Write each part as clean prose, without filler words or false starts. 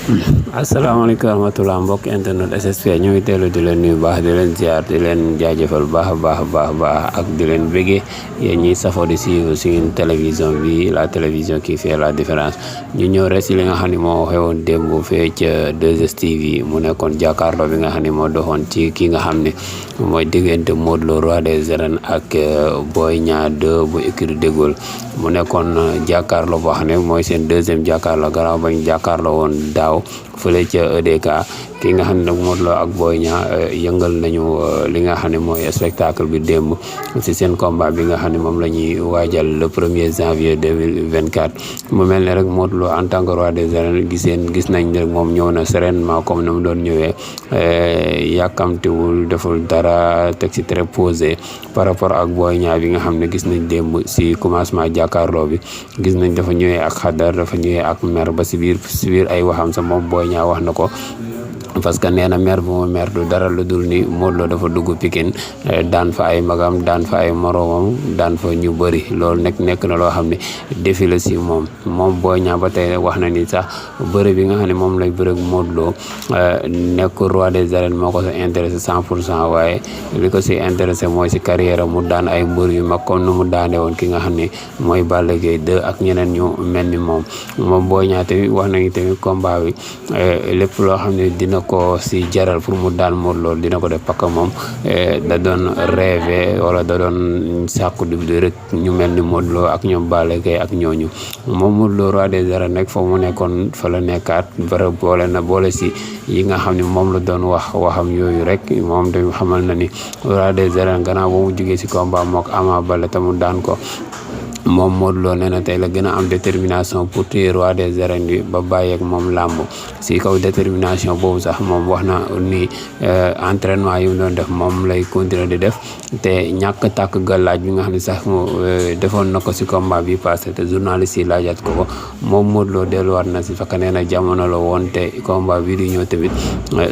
asalaamaaleykum wa rahmatulah mbokk internet SSP ñu ngi teelu di leen nuyu baax di leen ziar di leen jaajëfal baax ak di leen bëggee yéen ñiy safoo di suivre suñu télévision bi la télévision qui fait la différence ñu ñëw rek si li nga xam ne moo xewoon démb fee ca 2STV mu nekkoon jàkkaarloo bi nga xam ne moo doxoon ci ki nga xam ne mooy diggante Modou Lo roi des arènes ak Boy Niang 2 bu écurie Dégol mu nekkoon jàkkaarloo boo xam ne mooy seen deuxième jàkkaarloo gannaaw bañ jàkkaarloo woon daaw fële ca EDK ki nga xam ne nag Modou Lo ak Boy Niang yëngal nañu li nga xam ne mooy spectacle bi démb si seen combat bi nga xam ne moom la ñuy waajal le 1er janvier 2024 mu mel ne rek Modou Lo en tant que roi des arènes gis nañ ne moom ñëw na sereinement comme ni mu doon ñëwee yàkkamtiwul deful dara teg si très posé par rapport ak Boy Niang bi nga xam ne gis nañ démb si commencement jàkkaarloo bi gis nañ dafa ñëwee ak xadar dafa ñëwee ak mer ba si biir ay waxam sa moom Boy Niang wax na ko parce que nee na mer bu mu mer du dara lu dul ni Modou Lo dafa dugg Pikine daan fa ay magam daan fa ay moroomam daan fa ñu bëri loolu nekk na loo xam ne défi la si moom Boy Niang ba tey wax na ni sax bëri bi nga xam ne moom lay bëri ak Modou Lo nekk roi des arènes moo ko sa intéressé 100% waaye li ko si intéressé mooy si carrière mu daan ay mbër yu mag comme nu mu daane woon ki nga xam ne mooy Balla Gaye 2 ak ñeneen ñu mel ni moom Boy Niang tamit wax nañu tamit combat bi lépp loo xam ne dina ko si jaral pour mu daan Modou Lo dina ko def parce que moom da doon rêvé wala da doon sàkku di rek ñu mel ni Modou Lo ak ñoom Balla Gaye ak ñooñu moom Modou Lo roi des arènes nag fa mu nekkoon fa la nekkaat bara boole si yi nga xam ne moom la doon waxam yooyu rek moom tamit xamal na ni roi des arènes gannaaw ba mu jugee si combat mook Ama Baldé te mu daan ko moom Modou Lo nee na tey la gën a am détermination pour téye roi des arènes bi ba bàyyeeg moom làmb si kaw détermination boobu sax moom wax na ni entraînement yi mu doon def moom lay continuer di def te ñàkk tàkk gàllaaj bi nga xam ne sax mu defoon na ko si combat bi passé te journaliste yi laajat ko moom Modou Lo delluwaat na si fekk nee na jamono la woon te combat bi di ñëw tamit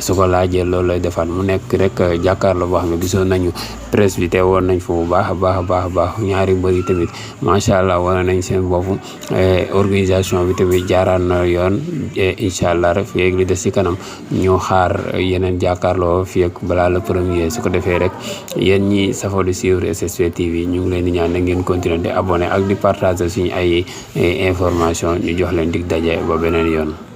su ko laajee loolu lay defaat mu nekk rek jàkkaarloo boo xam ne gisoon nañu presse bi te woon nañ fa bu baax ñaari mbër yi tamit macha allah wane nañ seen bopp organisation bi tamit jaaraan na yoon incha allah rek fii ak li des si kanam ñu xaar yeneen jàkkaarloo fii ak balaa le premier su ko defee rek yéen ñi safoo di suivre SSP TV ñu ngi leen di ñaan na ngeen continuer di abonné ak di partager suñu ay information ñu jox leen dig daje ba beneen yoon.